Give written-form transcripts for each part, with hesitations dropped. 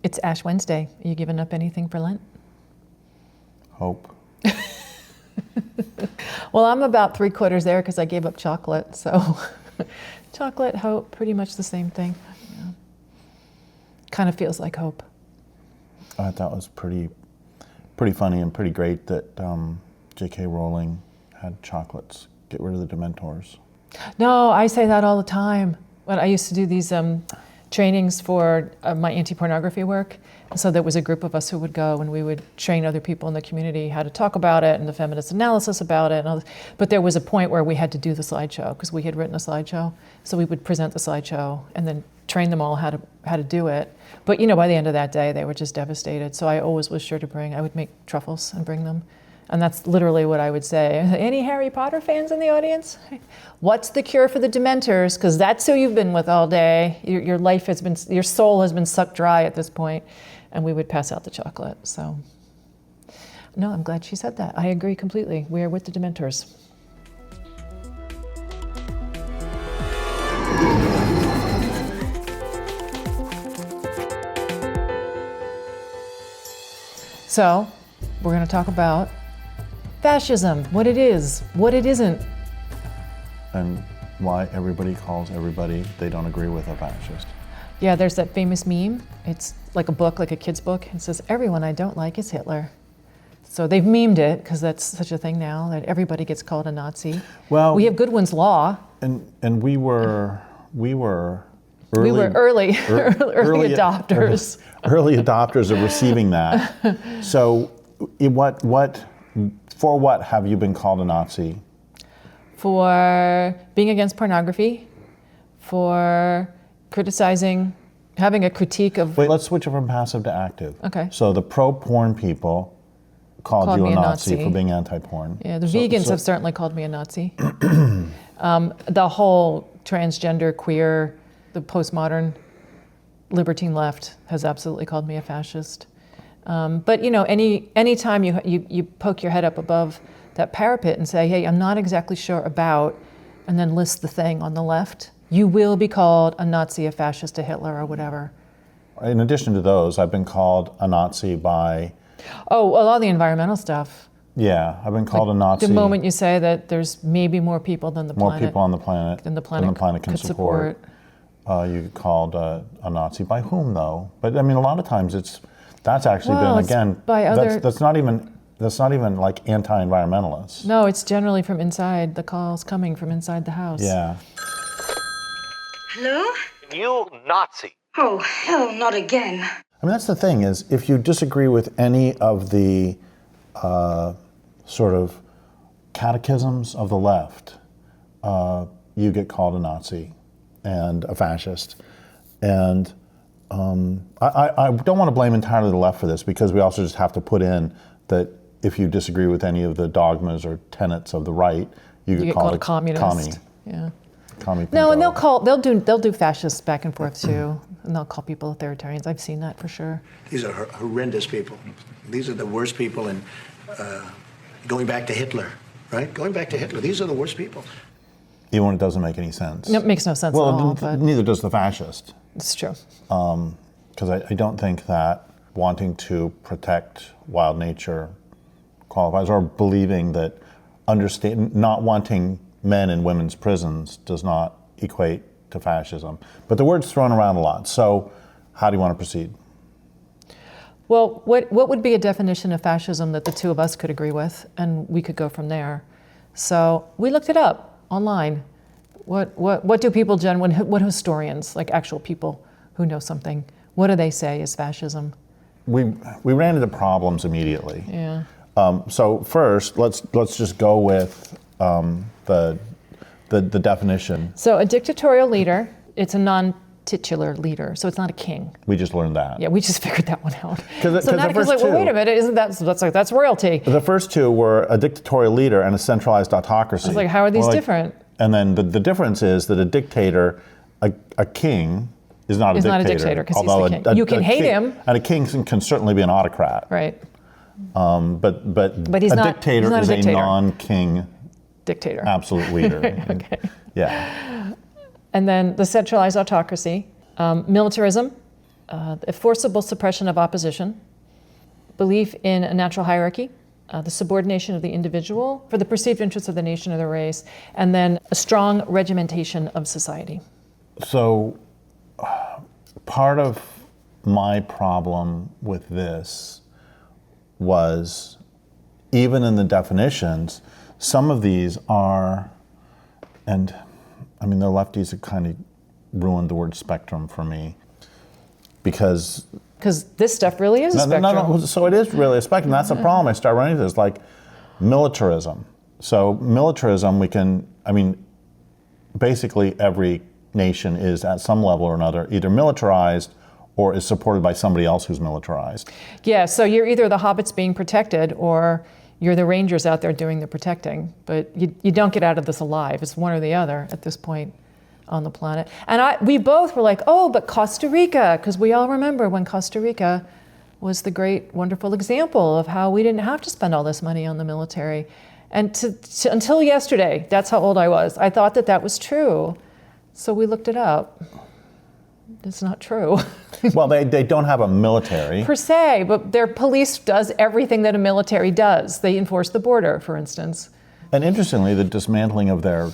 It's Ash Wednesday. Are you giving up anything for Lent? Hope. Well, I'm about 3/4 there because I gave up chocolate. So chocolate, hope, pretty much the same thing. Yeah. Kind of feels like hope. I thought it was pretty funny and pretty great that J.K. Rowling had chocolates. Get rid of the dementors. No, I say that all the time. When I used to do these trainings for my anti-pornography work. So there was a group of us who would go and we would train other people in the community how to talk about it and the feminist analysis about it. And all this. But there was a point where we had to do the slideshow because we had written a slideshow. So we would present the slideshow and then train them all how to do it. But by the end of that day, they were just devastated. So I always was sure to I would make truffles and bring them. And that's literally what I would say. Any Harry Potter fans in the audience? What's the cure for the dementors? Because that's who you've been with all day. Your life has been, your soul has been sucked dry at this point. And we would pass out the chocolate. So, no, I'm glad she said that. I agree completely. We are with the dementors. So, we're going to talk about fascism, what it is, what it isn't. And why everybody calls everybody they don't agree with a fascist. Yeah, there's that famous meme. It's like a book, like a kid's book. It says, everyone I don't like is Hitler. So they've memed it, because that's such a thing now, that everybody gets called a Nazi. Well, we have Goodwin's Law. And we were early adopters. Early adopters of receiving that. So for what have you been called a Nazi? For being against pornography, for criticizing, having a critique of... Wait, let's switch it from passive to active. Okay. So the pro-porn people called you a Nazi for being anti-porn. Yeah, the vegans have certainly called me a Nazi. The whole transgender, queer, the postmodern libertine left has absolutely called me a fascist. But any time you poke your head up above that parapet and say, hey, I'm not exactly sure about, and then list the thing on the left, you will be called a Nazi, a fascist, a Hitler, or whatever. In addition to those, I've been called a Nazi by... Oh, a lot of the environmental stuff. Yeah, I've been called a Nazi. The moment you say that there's maybe more people than the planet. More people on the planet than the planet can support. You get called a Nazi. By whom, though? But I mean, a lot of times that's actually been, again, by other... that's not even like anti-environmentalists. No, it's generally from inside. The call's coming from inside the house. Yeah. Hello? You Nazi. Oh, hell, not again. I mean, that's the thing is, if you disagree with any of the sort of catechisms of the left, you get called a Nazi and a fascist. And I don't want to blame entirely the left for this, because we also just have to put in that if you disagree with any of the dogmas or tenets of the right, you get called a communist. Commie. Yeah. Commie. No, and they'll do fascists back and forth too, and they'll call people authoritarians. I've seen that for sure. These are horrendous people. These are the worst people, and going back to Hitler, right? Going back to Hitler, these are the worst people. Even when it doesn't make any sense. No, it makes no sense at all. But neither does the fascist. It's true. Because I don't think that wanting to protect wild nature qualifies, or believing that not wanting men in women's prisons does not equate to fascism. But the word's thrown around a lot. So how do you want to proceed? Well, what would be a definition of fascism that the two of us could agree with, and we could go from there? So we looked it up online. What do people, what historians, like actual people who know something, what do they say is fascism? We ran into problems immediately. Yeah. So first, let's just go with the definition. So a dictatorial leader, it's a non-titular leader, so it's not a king. We just learned that. Yeah, we just figured that one out. So now it's like, well, wait a minute, isn't that's royalty? The first two were a dictatorial leader and a centralized autocracy. It's like, how are these different? And then the difference is that a dictator, a king, is not a dictator. He's not a dictator because he's the king. You can hate him. And a king can certainly be an autocrat. Right. But he's a not, dictator he's not is a non-king dictator. Absolute leader. Okay. Yeah. And then the centralized autocracy, militarism, a forcible suppression of opposition, belief in a natural hierarchy, the subordination of the individual for the perceived interests of the nation or the race, and then a strong regimentation of society. So part of my problem with this was, even in the definitions, some of these are, and I mean, the lefties have kind of ruined the word spectrum for me, because this stuff really is a spectrum. No, so it is really a spectrum. That's the problem. I start running into this, like militarism. So militarism, basically every nation is at some level or another either militarized or is supported by somebody else who's militarized. Yeah, so you're either the hobbits being protected or you're the rangers out there doing the protecting, but you don't get out of this alive. It's one or the other at this point on the planet. And we both were like, oh, but Costa Rica, because we all remember when Costa Rica was the great, wonderful example of how we didn't have to spend all this money on the military. And until yesterday, that's how old I was, I thought that was true. So we looked it up. It's not true. Well, they don't have a military. Per se, but their police does everything that a military does. They enforce the border, for instance. And interestingly, the dismantling of their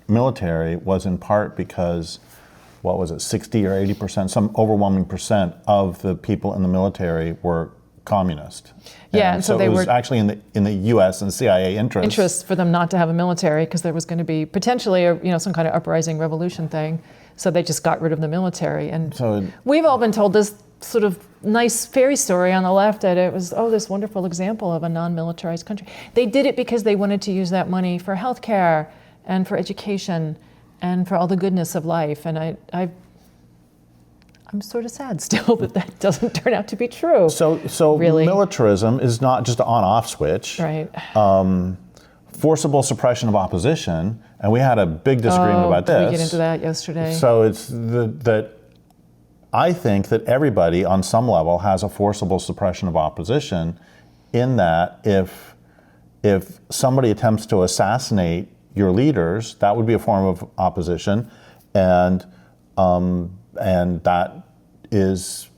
military was in part because, what was it, 60 or 80%, some overwhelming percent of the people in the military were communist. Yeah, and so it was actually in the U.S. and CIA interest for them not to have a military, because there was going to be potentially some kind of uprising revolution thing. So they just got rid of the military. And so we've all been told this sort of nice fairy story on the left that it was, this wonderful example of a non-militarized country. They did it because they wanted to use that money for healthcare and for education and for all the goodness of life. And I'm sort of sad still that doesn't turn out to be true. So really, militarism is not just an on-off switch. Right. Forcible suppression of opposition, and we had a big disagreement about this. Did we get into that yesterday? So it's that I think that everybody on some level has a forcible suppression of opposition, in that if somebody attempts to assassinate your leaders, that would be a form of opposition, and that is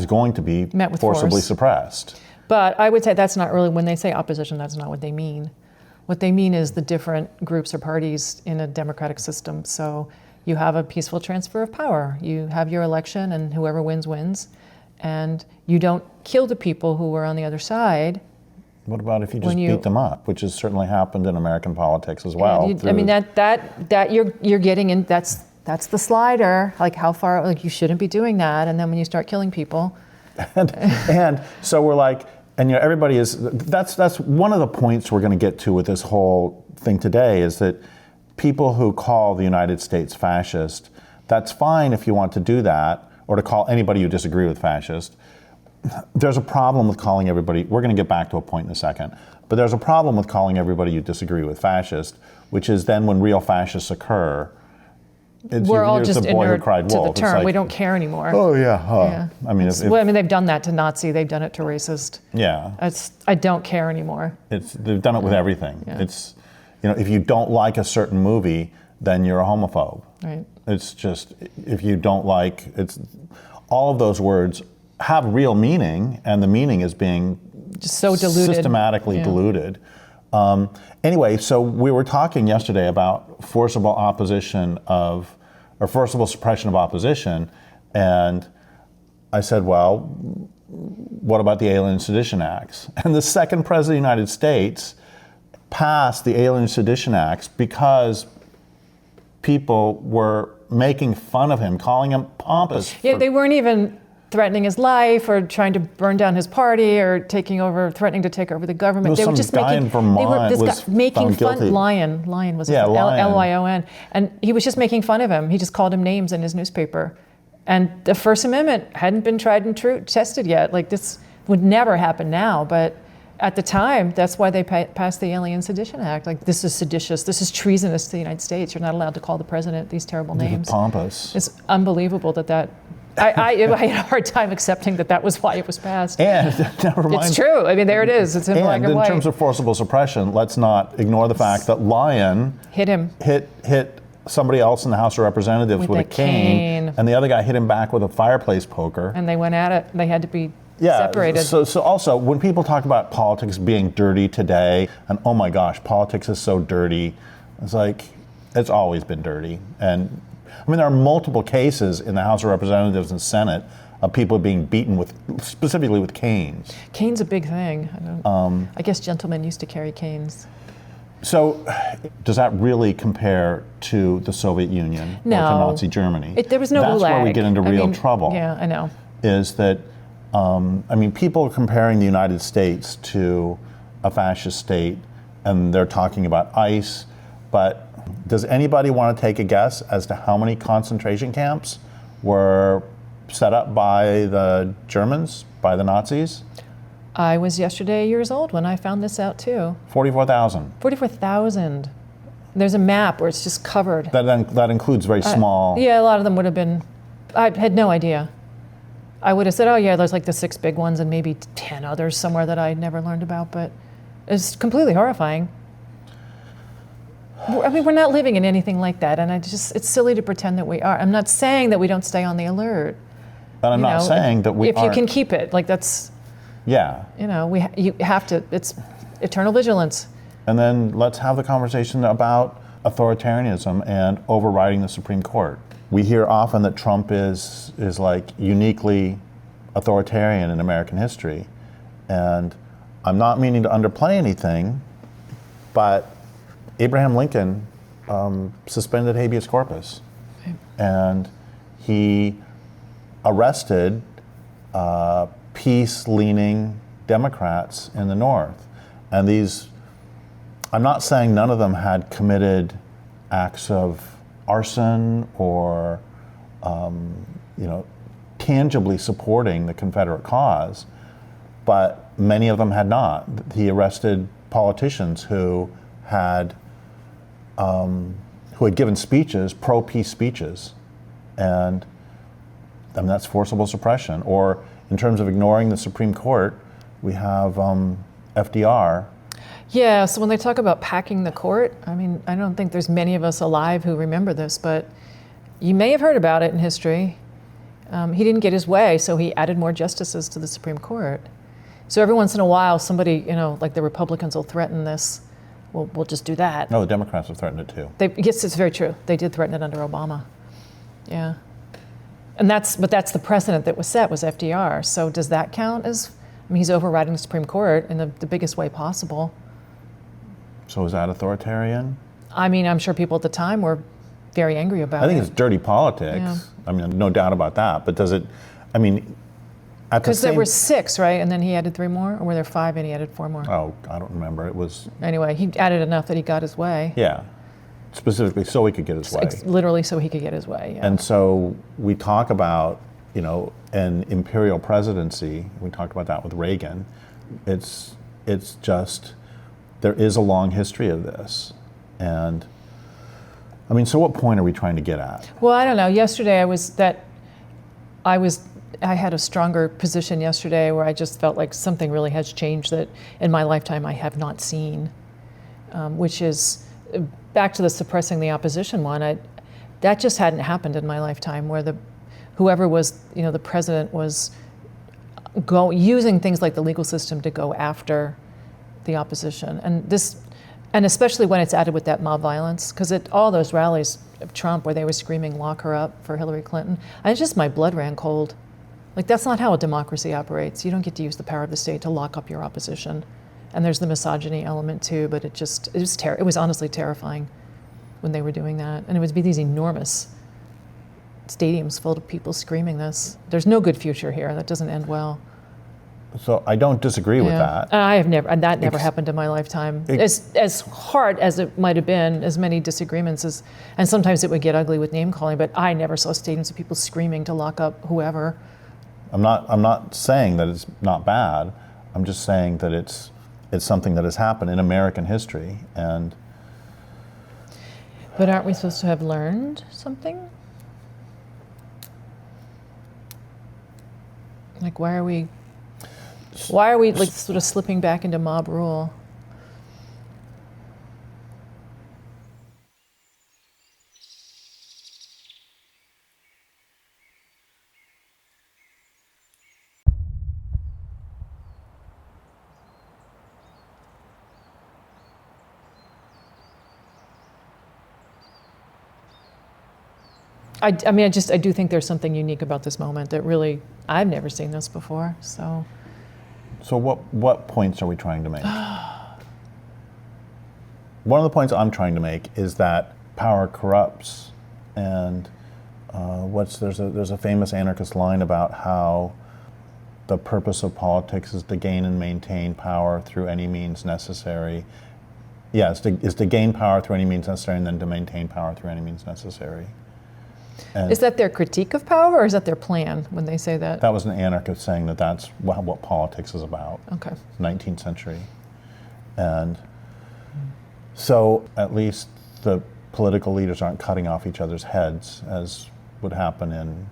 going to be forcibly suppressed. But I would say that's not really, when they say opposition, that's not what they mean. What they mean is the different groups or parties in a democratic system. So you have a peaceful transfer of power. You have your election, and whoever wins, wins. And you don't kill the people who are on the other side. What about if you just beat them up, which has certainly happened in American politics as well? That you're getting in. That's the slider. Like how far? Like you shouldn't be doing that. And then when you start killing people, and so we're like, and everybody is. That's one of the points we're going to get to with this whole thing today, is that people who call the United States fascist, that's fine if you want to do that, or to call anybody you disagree with fascist. There's a problem with calling everybody, we're going to get back to a point in a second, but there's a problem with calling everybody you disagree with fascist, which is then when real fascists occur, we're all just inured to the wolf. term. We don't care anymore. Oh yeah. I mean, they've done that to Nazi. They've done it to racist. Yeah. I don't care anymore. They've done it with everything. Yeah. It's, if you don't like a certain movie, then you're a homophobe. Right. It's just, if you don't like, all of those words have real meaning, and the meaning is being just so diluted, systematically diluted. Anyway, so we were talking yesterday about forcible suppression of opposition, and I said, well, what about the Alien Sedition Acts? And the second president of the United States passed the Alien Sedition Acts because people were making fun of him, calling him pompous. Yeah, they weren't even threatening his life or trying to burn down his party or threatening to take over the government. They were just making fun. Lyon was Lyon, and he was just making fun of him. He just called him names in his newspaper, and the First Amendment hadn't been tried and tested yet. Like, this would never happen now, but at the time, that's why they passed the Alien Sedition Act. Like, this is seditious, this is treasonous to the United States. You're not allowed to call the president these terrible names. Pompous. It's unbelievable that. I had a hard time accepting that was why it was passed. And never mind. It's true. I mean, there it is. It's in black and white. In terms of forcible suppression, let's not ignore the fact that Lyon hit him. Hit somebody else in the House of Representatives with a a cane. and the other guy hit him back with a fireplace poker. And they went at it. They had to be Yeah, separated. so also, when people talk about politics being dirty today, and oh my gosh, politics is so dirty, it's like, it's always been dirty. And I mean, there are multiple cases in the House of Representatives and Senate of people being beaten with, specifically with canes. Cane's a big thing. I guess gentlemen used to carry canes. So, does that really compare to the Soviet Union or to Nazi Germany? There was no That's gulag. where we get into real trouble. Yeah, I know. Is that, I mean, people are comparing the United States to a fascist state, and they're talking about ICE, but does anybody want to take a guess as to how many concentration camps were set up by the Germans, by the Nazis? I was yesterday years old when I found this out too. 44,000. 44,000. There's a map where it's just covered. That includes very small. Yeah, a lot of them would have been, I had no idea. I would have said, oh yeah, there's like the 6 big ones and maybe 10 others somewhere that I never learned about, but it's completely horrifying. I mean, we're not living in anything like that, and it's silly to pretend that we are. I'm not saying that we don't stay on the alert. And I'm not saying that we if you can keep it, like that's, yeah. You have to, it's eternal vigilance. And then let's have the conversation about authoritarianism and overriding the Supreme Court. We hear often that Trump is like uniquely authoritarian in American history. And I'm not meaning to underplay anything, but Abraham Lincoln suspended habeas corpus. Okay. And he arrested peace-leaning Democrats in the North. And these, I'm not saying none of them had committed acts of arson or, tangibly supporting the Confederate cause, but many of them had not. He arrested politicians who had given speeches, pro-peace speeches, and I mean, that's forcible suppression. Or in terms of ignoring the Supreme Court, we have FDR. Yeah, so when they talk about packing the court, I mean, I don't think there's many of us alive who remember this, but you may have heard about it in history. He didn't get his way, so he added more justices to the Supreme Court. So every once in a while, somebody, like the Republicans will threaten this. We'll just do that. No, the Democrats have threatened it too. Yes, it's very true. They did threaten it under Obama. Yeah. And that's the precedent that was set was FDR. So does that count as, he's overriding the Supreme Court in the biggest way possible. So is that authoritarian? I mean, I'm sure people at the time were very angry about it. I think it's dirty politics. Yeah. I mean, no doubt about that. But does it, because there were 6, right? And then he added 3 more? Or were there 5 and he added 4 more? Oh, I don't remember. It was... Anyway, he added enough that he got his way. Yeah. Specifically so he could get his way. Literally so he could get his way, yeah. And so we talk about, an imperial presidency. We talked about that with Reagan. It's just, there is a long history of this. And, so what point are we trying to get at? Well, I don't know. Yesterday I had a stronger position yesterday where I just felt like something really has changed that in my lifetime I have not seen, which is back to the suppressing the opposition one. That just hadn't happened in my lifetime, where whoever was, the president was using things like the legal system to go after the opposition, and especially when it's added with that mob violence, because at all those rallies of Trump where they were screaming "lock her up" for Hillary Clinton, my blood ran cold. Like, that's not how a democracy operates. You don't get to use the power of the state to lock up your opposition. And there's the misogyny element too, but it was honestly terrifying when they were doing that. And it would be these enormous stadiums full of people screaming this. There's no good future here. That doesn't end well. So I don't disagree with that. That never happened in my lifetime. As hard as it might have been, as many disagreements and sometimes it would get ugly with name calling, but I never saw stadiums of people screaming to lock up whoever. I'm not saying that it's not bad. I'm just saying that it's something that has happened in American history. But aren't we supposed to have learned something? Like, why are we like sort of slipping back into mob rule? I mean, I do think there's something unique about this moment that really, I've never seen this before, so. So what points are we trying to make? One of the points I'm trying to make is that power corrupts, and there's a famous anarchist line about how the purpose of politics is to gain and maintain power through any means necessary. Yeah, is to gain power through any means necessary, and then to maintain power through any means necessary. And is that their critique of power, or is that their plan when they say that? that was an anarchist saying that that's what politics is about. Okay. 19th century. And so at least the political leaders aren't cutting off each other's heads, as would happen in,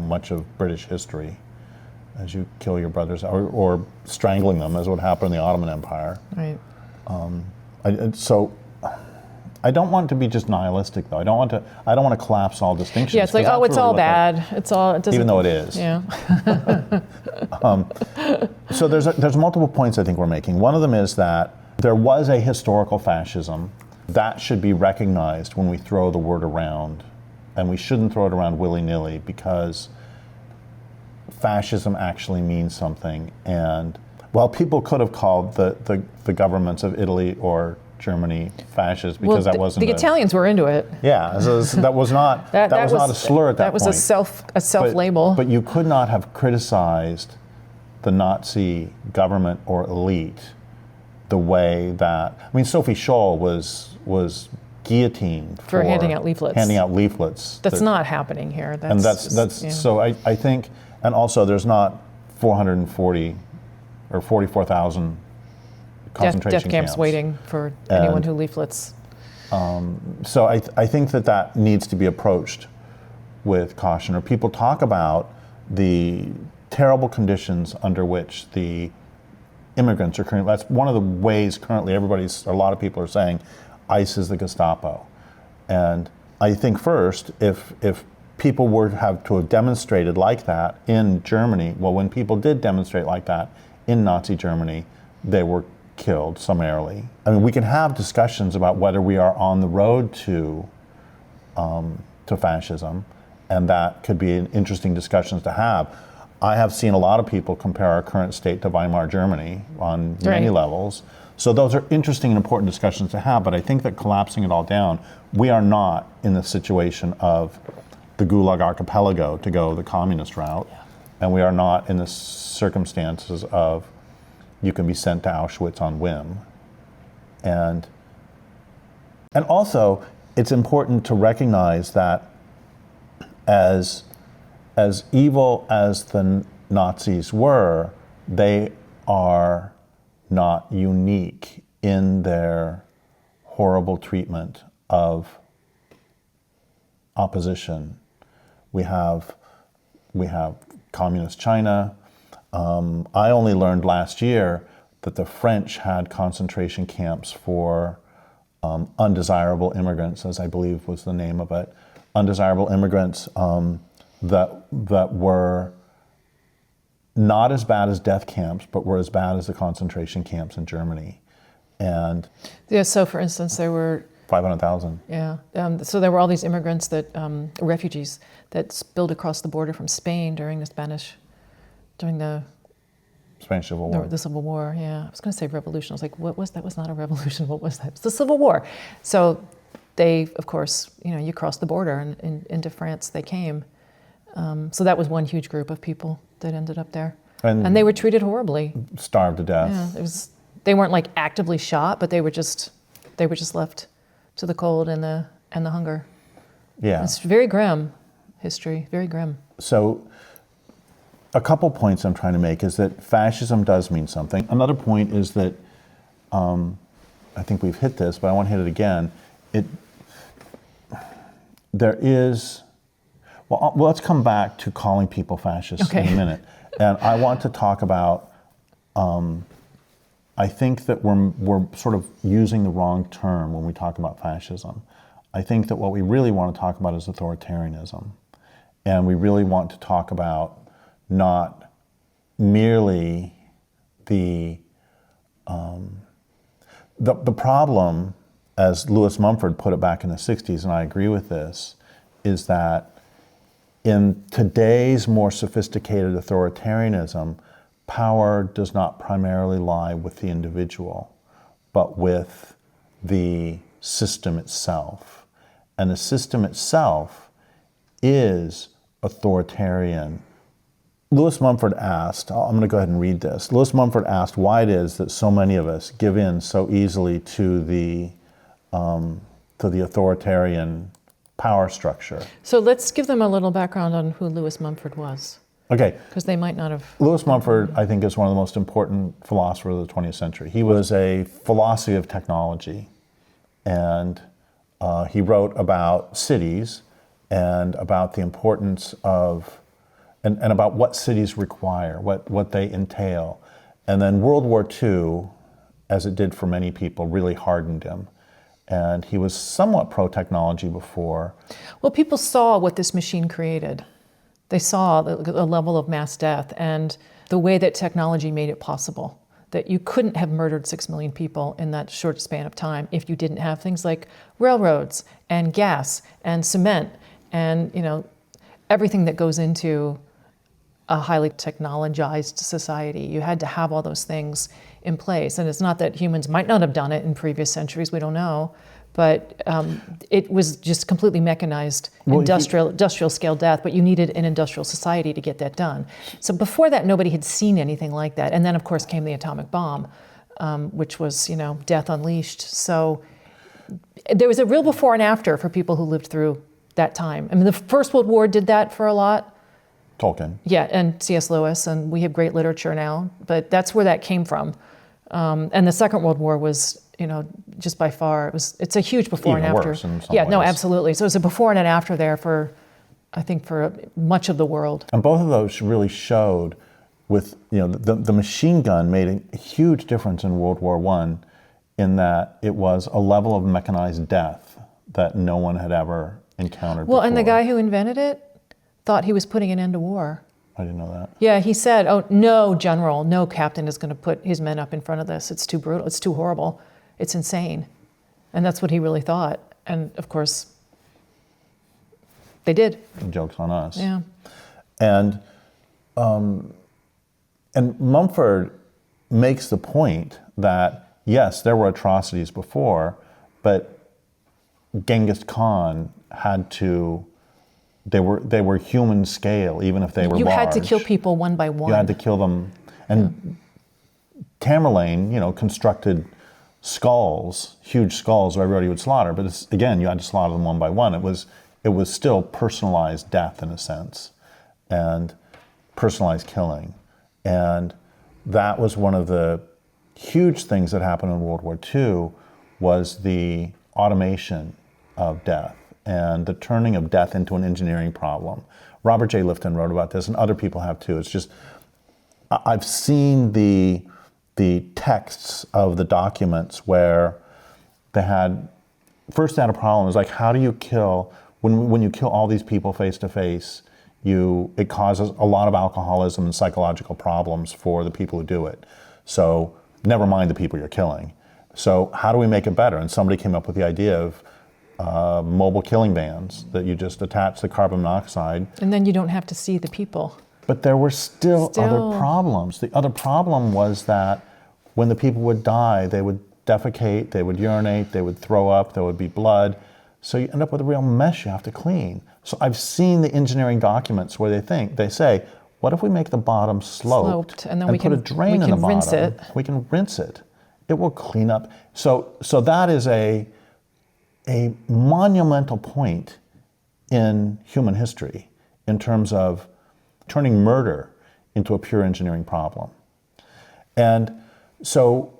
much of British history, as you kill your brothers, or strangling them, as would happen in the Ottoman Empire. Right. So I don't want to be just nihilistic, though. I don't want to collapse all distinctions. Yeah, it's like, oh, it's all bad. It's all. It doesn't. Even though it is. Yeah. So there's multiple points I think we're making. One of them is that there was a historical fascism that should be recognized when we throw the word around, and we shouldn't throw it around willy-nilly, because fascism actually means something. And while people could have called the governments of Italy or Germany fascist, because that wasn't the Italians were into it. Yeah, so that was not that was not a slur at that point. That was a self label. But you could not have criticized the Nazi government or elite the way that, I mean, Sophie Scholl was guillotined for handing out leaflets. That's not happening here. Yeah. So I think, and also there's not 440 or 44,000 concentration death camps waiting for anyone who leaflets. So I think that needs to be approached with caution. Or people talk about the terrible conditions under which the immigrants are currently. That's one of the ways currently a lot of people are saying ICE is the Gestapo. And I think first, if people were to have demonstrated like that in Germany, well, when people did demonstrate like that in Nazi Germany, they were killed summarily. I mean, we can have discussions about whether we are on the road to fascism, and that could be an interesting discussions to have. I have seen a lot of people compare our current state to Weimar Germany on many levels. So those are interesting and important discussions to have, but I think that collapsing it all down, we are not in the situation of the Gulag Archipelago to go the communist route, and we are not in the circumstances of you can be sent to Auschwitz on whim. And also, it's important to recognize that as evil as the Nazis were, they are not unique in their horrible treatment of opposition. We have communist China. I only learned last year that the French had concentration camps for undesirable immigrants, as I believe was the name of it. Undesirable immigrants that were not as bad as death camps, but were as bad as the concentration camps in Germany. And yeah, so for instance, there were 500,000. Yeah, so there were all these immigrants refugees that spilled across the border from Spain during the Spanish Civil War. The Civil War, yeah. I was going to say revolution. I was like, what was that? Was not a revolution. What was that? It's the Civil War. So they, of course, you crossed the border and into France they came. So that was one huge group of people that ended up there. And they were treated horribly. Starved to death. Yeah, they weren't like actively shot, but they were just left to the cold and the hunger. Yeah. It's very grim history, very grim. So a couple points I'm trying to make is that fascism does mean something. Another point is that, I think we've hit this, but I want to hit it again. Well, let's come back to calling people fascists in a minute. And I want to talk about, I think that we're sort of using the wrong term when we talk about fascism. I think that what we really want to talk about is authoritarianism. And we really want to talk about not merely the problem, as Louis Mumford put it back in the 60s, and I agree with this, is that in today's more sophisticated authoritarianism, power does not primarily lie with the individual, but with the system itself. And the system itself is authoritarian. Lewis Mumford asked, I'm going to go ahead and read this. Lewis Mumford asked why it is that so many of us give in so easily to the authoritarian power structure. So let's give them a little background on who Lewis Mumford was. Okay. Because they might not have. Lewis Mumford, I think, is one of the most important philosophers of the 20th century. He was a philosophy of technology, and he wrote about cities and about the importance of, and about what cities require, what they entail. And then World War II, as it did for many people, really hardened him. And he was somewhat pro-technology before. Well, people saw what this machine created. They saw the level of mass death and the way that technology made it possible. That you couldn't have murdered 6 million people in that short span of time if you didn't have things like railroads and gas and cement and, you know, everything that goes into a highly technologized society. You had to have all those things in place. And it's not that humans might not have done it in previous centuries, we don't know, but it was just completely mechanized, industrial scale death, but you needed an industrial society to get that done. So before that, nobody had seen anything like that. And then, of course, came the atomic bomb, which was, you know, death unleashed. So there was a real before and after for people who lived through that time. I mean, the First World War did that for a lot. Tolkien. Yeah, and C.S. Lewis, and we have great literature now, but that's where that came from. And the Second World War was, you know, just by far, it's a huge before Even and after. worse in some yeah, no, ways. absolutely. So it's a before and an after there for, I think, for much of the world. And both of those really showed with, you know, the machine gun made a huge difference in World War I in that it was a level of mechanized death that no one had ever encountered Well, before. and the guy who invented it thought he was putting an end to war. I didn't know that. Yeah, he said, oh, no general, no captain is going to put his men up in front of this. It's too brutal. It's too horrible. It's insane. And that's what he really thought. And of course, they did. The joke's on us. Yeah. And Mumford makes the point that, yes, there were atrocities before, but Genghis Khan had to, they were human scale, even if they were large. You had to kill people one by one. You had to kill them. And Tamerlane, you know, constructed skulls, huge skulls where everybody would slaughter. But it's, again, you had to slaughter them one by one. It was still personalized death in a sense, and personalized killing. And that was one of the huge things that happened in World War II was the automation of death and the turning of death into an engineering problem. Robert J. Lifton wrote about this, and other people have too. It's just, I've seen the texts of the documents where they had, first they had a problem. It was like, how do you kill, when you kill all these people face to face, it causes a lot of alcoholism and psychological problems for the people who do it. So never mind the people you're killing. So how do we make it better? And somebody came up with the idea of mobile killing vans that you just attach the carbon monoxide. And then you don't have to see the people. But there were still other problems. The other problem was that when the people would die, they would defecate, they would urinate, they would throw up, there would be blood. So you end up with a real mess you have to clean. So I've seen the engineering documents where they say, what if we make the bottom sloped and then we put a drain in the bottom? Rinse it. We can rinse it. It will clean up. So that is a monumental point in human history in terms of turning murder into a pure engineering problem. And so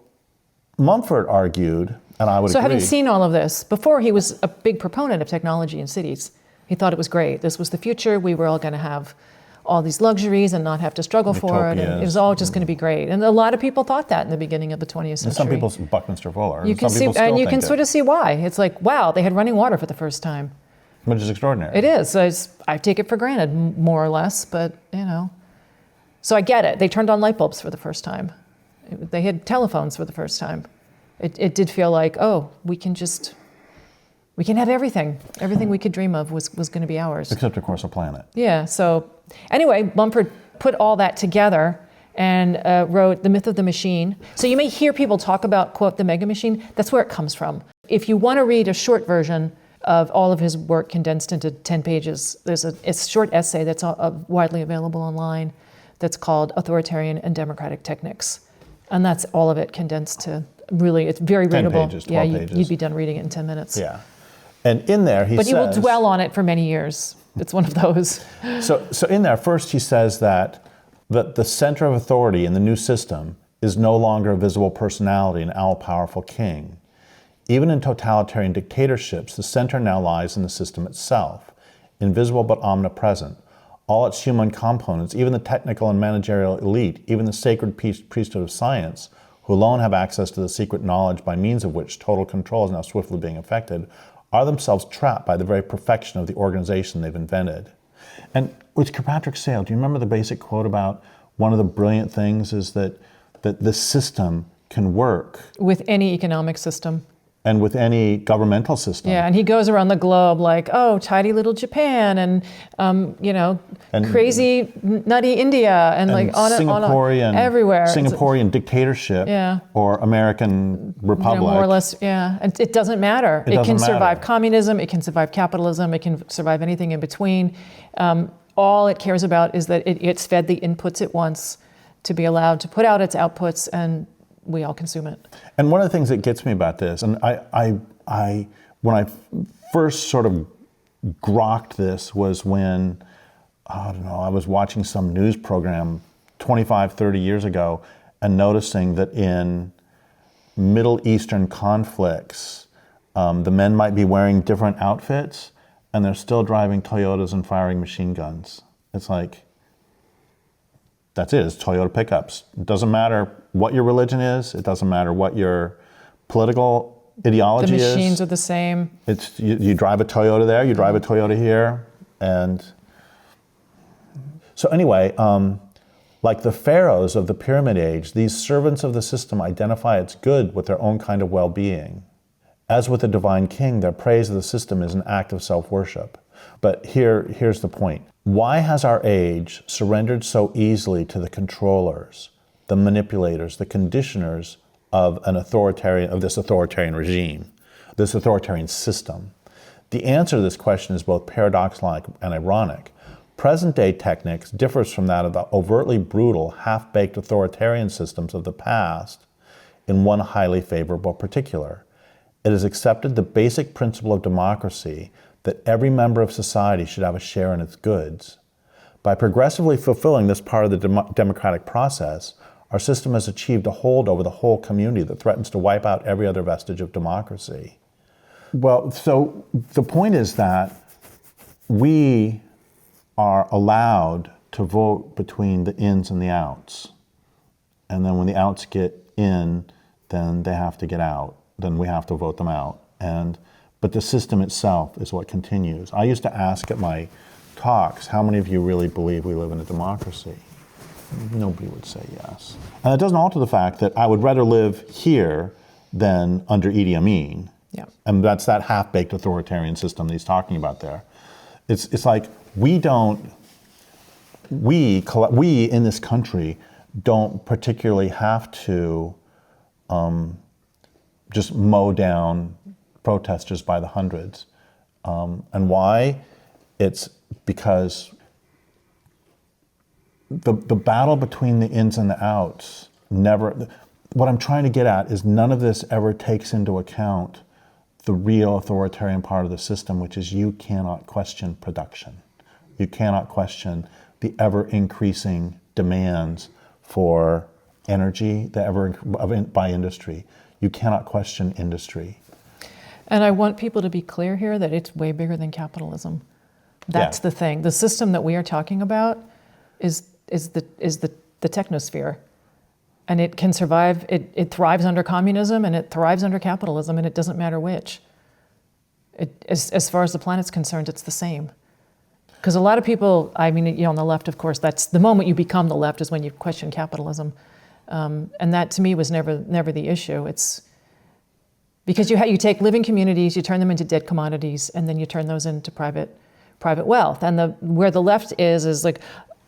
Mumford argued, and I would agree. So having seen all of this, before he was a big proponent of technology in cities. He thought it was great. This was the future. We were all going to have all these luxuries and not have to struggle for it. And it was all just going to be great. And a lot of people thought that in the beginning of the 20th century. And some people, Buckminster Fuller. You can some see, people still and you think can it, sort of see why. It's like, wow, they had running water for the first time. which is extraordinary. It is. I take it for granted, more or less, but, you know. So I get it. They turned on light bulbs for the first time. They had telephones for the first time. It did feel like, oh, we can just We can have everything. Everything we could dream of was going to be ours. Except, of course, a planet. Yeah, so anyway, Mumford put all that together and wrote The Myth of the Machine. So you may hear people talk about, quote, the megamachine. That's where it comes from. If you want to read a short version of all of his work condensed into 10 pages, there's a short essay that's widely available online that's called Authoritarian and Democratic Technics. And that's all of it condensed to really, it's very 10 readable. pages, 12 pages. You'd be done reading it in 10 minutes. Yeah. And in there, he says... But he will dwell on it for many years. It's one of those. So in there, first he says that the center of authority in the new system is no longer a visible personality, an all-powerful king. Even in totalitarian dictatorships, the center now lies in the system itself, invisible but omnipresent. All its human components, even the technical and managerial elite, even the sacred priesthood of science, who alone have access to the secret knowledge by means of which total control is now swiftly being effected, are themselves trapped by the very perfection of the organization they've invented. And with Kirkpatrick Sale, do you remember the basic quote about one of the brilliant things is that the system can work With any economic system. and with any governmental system. Yeah, and he goes around the globe like, oh, tidy little Japan, and crazy nutty India, and like on everywhere. Singaporean dictatorship, Yeah. or American republic. More or less, yeah. And it doesn't matter. It doesn't can survive matter. communism. It can survive capitalism. It can survive anything in between. All it cares about is that it's fed the inputs it wants to be allowed to put out its outputs, and we all consume it. And one of the things that gets me about this, and I when I first sort of grokked this was when, I don't know, I was watching some news program 25, 30 years ago and noticing that in Middle Eastern conflicts, the men might be wearing different outfits and they're still driving Toyotas and firing machine guns. It's like, that's it, it's Toyota pickups. It doesn't matter what your religion is, it doesn't matter what your political ideology is. The machines are the same. It's you drive a Toyota there, you drive a Toyota here, and so anyway, like the pharaohs of the pyramid age, these servants of the system identify its good with their own kind of well-being. As with the divine king, their praise of the system is an act of self-worship. But here's the point. Why has our age surrendered so easily to the controllers, the manipulators, the conditioners of this authoritarian regime, this authoritarian system? The answer to this question is both paradoxical and ironic. Present-day technics differs from that of the overtly brutal, half-baked authoritarian systems of the past in one highly favorable particular. It has accepted the basic principle of democracy that every member of society should have a share in its goods. By progressively fulfilling this part of the democratic process, our system has achieved a hold over the whole community that threatens to wipe out every other vestige of democracy. Well, so the point is that we are allowed to vote between the ins and the outs. And then when the outs get in, then they have to get out. Then we have to vote them out. But the system itself is what continues. I used to ask at my talks, how many of you really believe we live in a democracy? Nobody would say yes. And it doesn't alter the fact that I would rather live here than under Idi Amin. Yeah. And that's that half-baked authoritarian system that he's talking about there. It's like we in this country don't particularly have to just mow down protesters by the hundreds. And why? It's because the battle between the ins and the outs never, what I'm trying to get at is none of this ever takes into account the real authoritarian part of the system, which is you cannot question production. You cannot question the ever increasing demands for energy, by industry. You cannot question industry. And I want people to be clear here that it's way bigger than capitalism. That's the thing. The system that we are talking about is the technosphere. And it can survive, it thrives under communism and it thrives under capitalism, and it doesn't matter which. As far as the planet's concerned, it's the same. Because a lot of people, I mean, on the left, of course, that's the moment you become the left is when you question capitalism. And that to me was never the issue. Because you take living communities, you turn them into dead commodities, and then you turn those into private wealth. And where the left is like,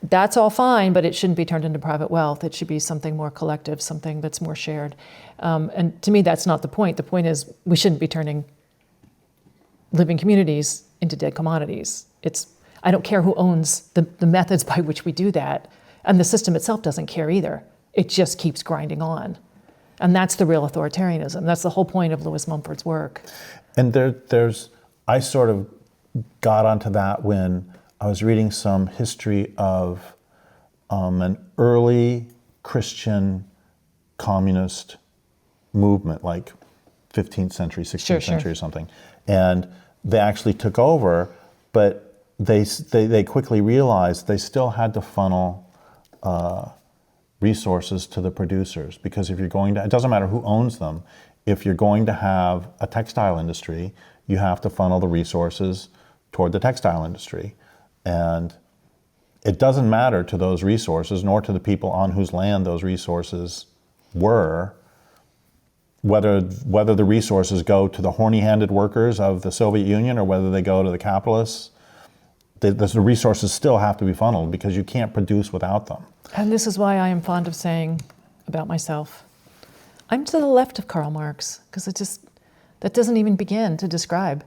that's all fine, but it shouldn't be turned into private wealth. It should be something more collective, something that's more shared. And to me, that's not the point. The point is we shouldn't be turning living communities into dead commodities. I don't care who owns the methods by which we do that. And the system itself doesn't care either. It just keeps grinding on. And that's the real authoritarianism. That's the whole point of Lewis Mumford's work. And I sort of got onto that when I was reading some history of an early Christian communist movement, like 15th century, 16th century or something. And they actually took over, but they quickly realized they still had to funnel resources to the producers, because if you're going to, it doesn't matter who owns them, if you're going to have a textile industry, you have to funnel the resources toward the textile industry. And it doesn't matter to those resources, nor to the people on whose land those resources were, whether the resources go to the horny-handed workers of the Soviet Union or whether they go to the capitalists. The resources still have to be funneled because you can't produce without them. And this is why I am fond of saying about myself, I'm to the left of Karl Marx, because that doesn't even begin to describe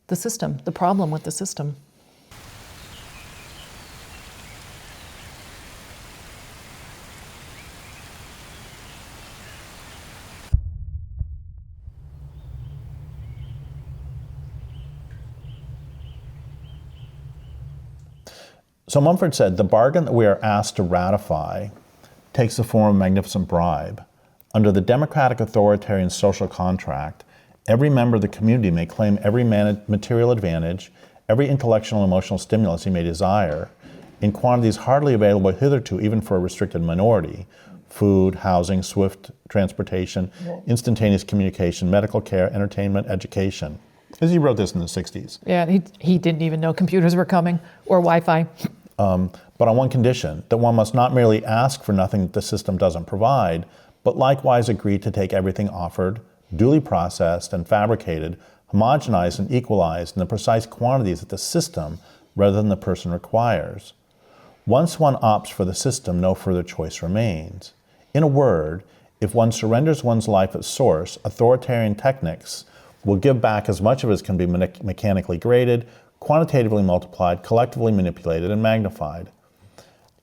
the system, the problem with the system. So Mumford said, the bargain that we are asked to ratify takes the form of a magnificent bribe. Under the democratic authoritarian social contract, every member of the community may claim every material advantage, every intellectual and emotional stimulus he may desire, in quantities hardly available hitherto even for a restricted minority: food, housing, swift transportation, instantaneous communication, medical care, entertainment, education. Because he wrote this in the 60s. Yeah, he didn't even know computers were coming, or Wi-Fi. But on one condition, that one must not merely ask for nothing that the system doesn't provide, but likewise agree to take everything offered, duly processed and fabricated, homogenized and equalized in the precise quantities that the system, rather than the person, requires. Once one opts for the system, no further choice remains. In a word, if one surrenders one's life at source, authoritarian technics will give back as much of it as can be mechanically graded, quantitatively multiplied, collectively manipulated, and magnified.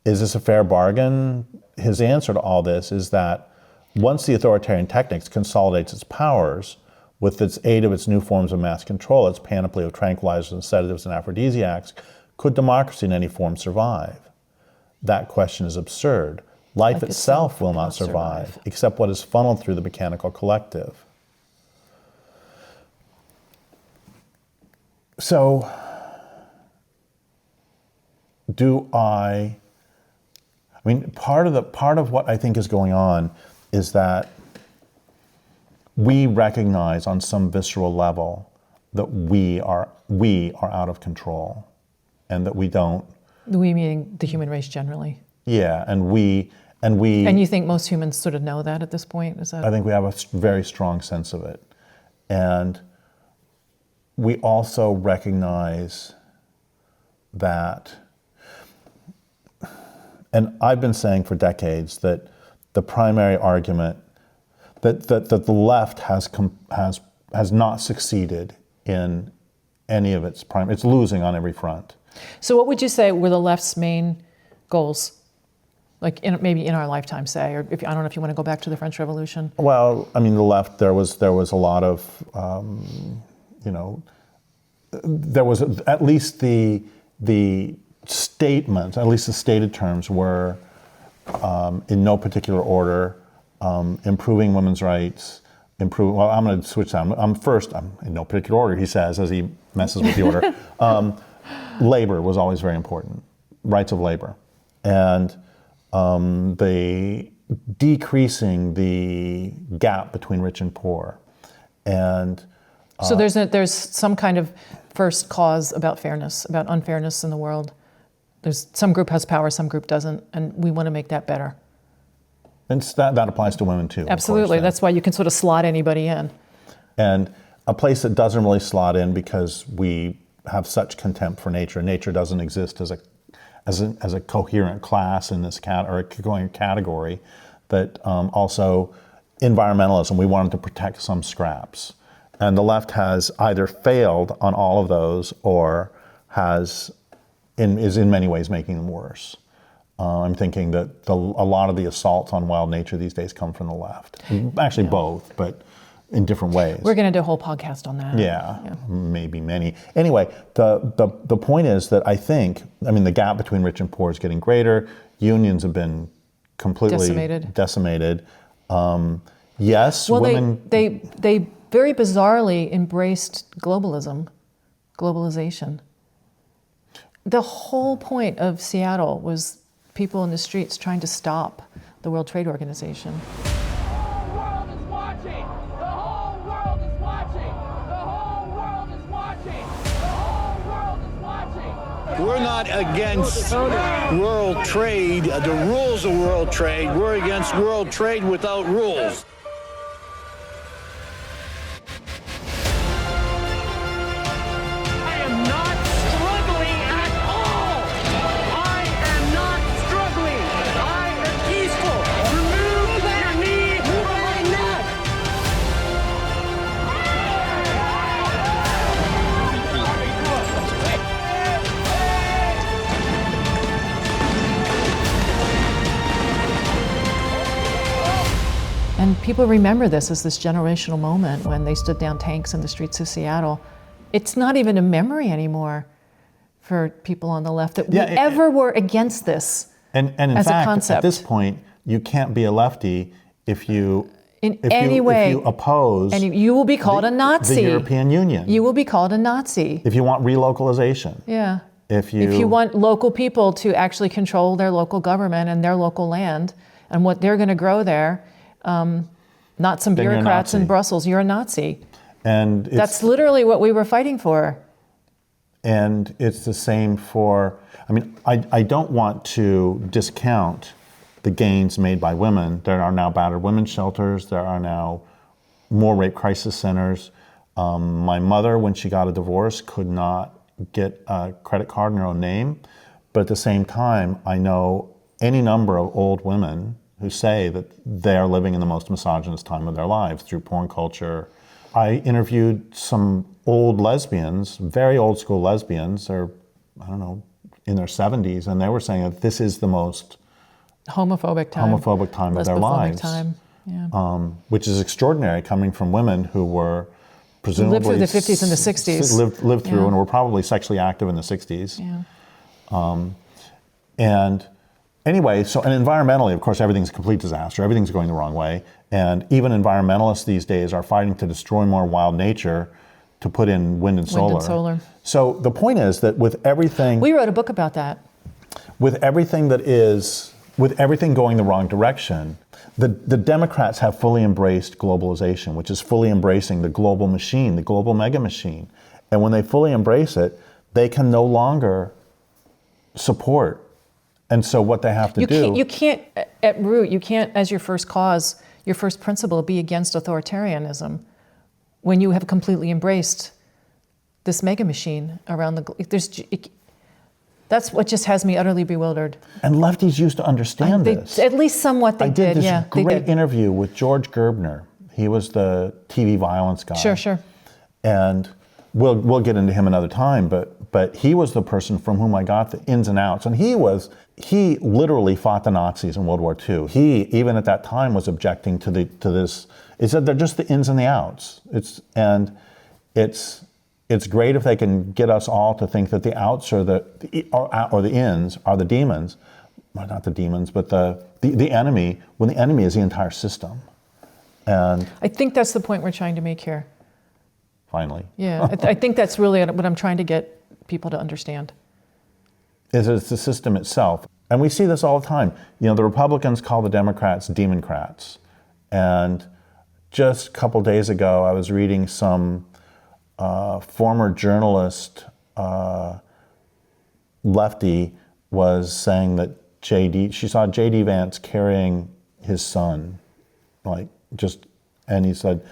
Is this a fair bargain? His answer to all this is that once the authoritarian technics consolidates its powers, with its aid of its new forms of mass control, its panoply of tranquilizers and sedatives and aphrodisiacs, could democracy in any form survive? That question is absurd. Life itself will not survive, except what is funneled through the mechanical collective. So, part of what I think is going on is that we recognize on some visceral level that we are out of control, and that we don't. We meaning the human race generally. Yeah, and you think most humans sort of know that at this point? Is that? I think we have a very strong sense of it, and we also recognize that. And I've been saying for decades that the primary argument that the left has not succeeded in any of its it's losing on every front. So what would you say were the left's main goals? Like maybe in our lifetime, say, or I don't know if you want to go back to the French Revolution. Well, I mean, the left, there was a lot of, there was at least the statements, at least the stated terms were, in no particular order, improving women's rights, I'm going to switch that. I'm in no particular order, he says, as he messes with the order. Labor was always very important, rights of labor. And the decreasing the gap between rich and poor. And so there's some kind of first cause about fairness, about unfairness in the world. There's some group has power, some group doesn't, and we want to make that better. And that applies to women too. Absolutely. Of course, yeah. That's why you can sort of slot anybody in. And a place that doesn't really slot in because we have such contempt for nature. Nature doesn't exist as a coherent class in this or a coherent category. That also environmentalism, we wanted to protect some scraps. And the left has either failed on all of those or is in many ways making them worse. I'm thinking that a lot of the assaults on wild nature these days come from the left. Actually, both, but in different ways. We're going to do a whole podcast on that. Yeah, maybe many. Anyway, the point is that I think, the gap between rich and poor is getting greater. Unions have been completely decimated. Yes, well, women... They very bizarrely embraced globalization. The whole point of Seattle was people in the streets trying to stop the World Trade Organization. The whole world is watching! The whole world is watching! The whole world is watching! The whole world is watching! We're not against world trade, the rules of world trade. We're against world trade without rules. I am not struggling at all! I am not struggling! I am peaceful! Remove your knee from my neck! And people remember this as this generational moment when they stood down tanks in the streets of Seattle. It's not even a memory anymore for people on the left that we ever were against this And in as fact, a concept. at this point, you can't be a lefty if you oppose and you will be called a Nazi. the European Union. You will be called a Nazi. If you want relocalization. Yeah. If you want local people to actually control their local government and their local land and what they're going to grow there, not some Then you're a bureaucrats in Nazi. Brussels, you're a Nazi. And That's literally what we were fighting for. And it's the same for, I don't want to discount the gains made by women. There are now battered women's shelters. There are now more rape crisis centers. My mother, when she got a divorce, could not get a credit card in her own name. But at the same time, I know any number of old women who say that they are living in the most misogynist time of their lives through porn culture. I interviewed some old lesbians, very old school lesbians, or in their 70s, and they were saying that this is the most Homophobic time of their lives. Time. Yeah. Which is extraordinary coming from women who were presumably lived through the 50s and the 60s. Lived through and were probably sexually active in the 60s. Yeah. And anyway, and environmentally, of course, everything's a complete disaster. Everything's going the wrong way. And even environmentalists these days are fighting to destroy more wild nature to put in wind and solar. So the point is that with everything... We wrote a book about that. With everything going the wrong direction, the Democrats have fully embraced globalization, which is fully embracing the global machine, the global megamachine. And when they fully embrace it, they can no longer support. And so what they have to do... You can't, at root, you can't, as your first cause, your first principle, be against authoritarianism when you have completely embraced this megamachine around the... That's what just has me utterly bewildered. And lefties used to understand this. At least somewhat they did. I did this great interview with George Gerbner. He was the TV violence guy. Sure. And we'll get into him another time, but he was the person from whom I got the ins and outs. And he literally fought the Nazis in World War II. He, even at that time, was objecting to this. He said they're just the ins and the outs. It's great if they can get us all to think that the outs or the ins are the demons. Well, not the demons, but the enemy, when the enemy is the entire system. And I think that's the point we're trying to make here. Finally. Yeah, I think that's really what I'm trying to get people to understand. Is it's the system itself. And we see this all the time. The Republicans call the Democrats democrats. And just a couple days ago, I was reading some former journalist, lefty, was saying that she saw J.D. Vance carrying his son, and he said,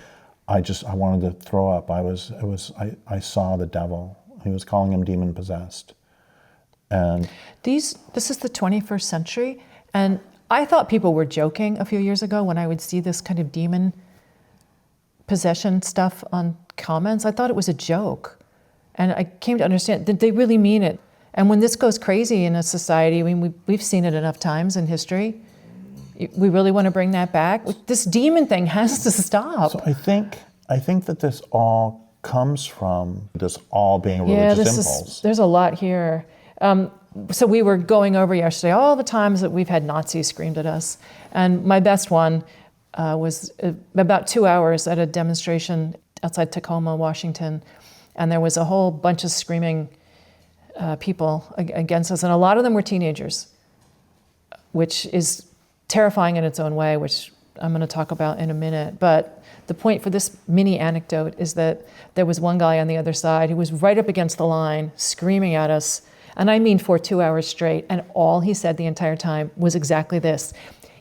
I wanted to throw up. I saw the devil. He was calling him demon possessed. And This is the 21st century, and I thought people were joking a few years ago when I would see this kind of demon possession stuff on comments. I thought it was a joke. And I came to understand that they really mean it. And when this goes crazy in a society, I mean, we've seen it enough times in history. We really want to bring that back. This demon thing has to stop. so I think that this all comes from this all being a religious impulse. There's a lot here. So we were going over yesterday all the times that we've had Nazis screamed at us. And my best one was about 2 hours at a demonstration outside Tacoma, Washington. And there was a whole bunch of screaming people against us. And a lot of them were teenagers, which is terrifying in its own way, which I'm going to talk about in a minute. But the point for this mini anecdote is that there was one guy on the other side who was right up against the line, screaming at us. And I mean for 2 hours straight. And all he said the entire time was exactly this: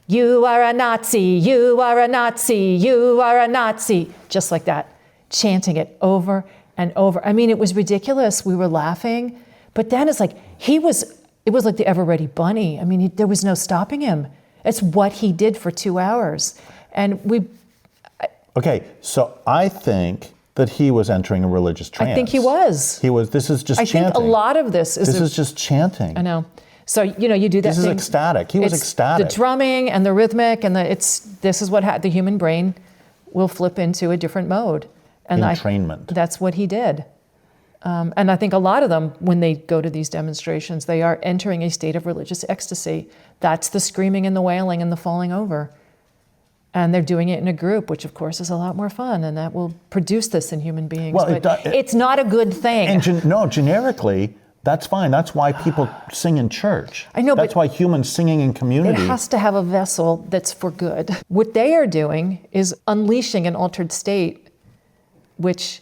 "You are a Nazi, you are a Nazi, you are a Nazi." Just like that, chanting it over and over. I mean, it was ridiculous. We were laughing. But then it's like, it was like the ever-ready bunny. I mean, there was no stopping him. It's what he did for 2 hours. And Okay, so I think that he was entering a religious trance. I think he was. This is just I chanting. think a lot of this is... This is just chanting. I know. So, you do that This is thing. ecstatic. He was It's ecstatic. The drumming and the rhythmic and this is what the human brain will flip into a different mode. And Entrainment. That's what he did. And I think a lot of them, when they go to these demonstrations, they are entering a state of religious ecstasy. That's the screaming and the wailing and the falling over. And they're doing it in a group, which of course is a lot more fun, and that will produce this in human beings. Well, but it's not a good thing. And generically, that's fine. That's why people sing in church. I know, That's but why humans singing in community. it has to have a vessel that's for good. What they are doing is unleashing an altered state, which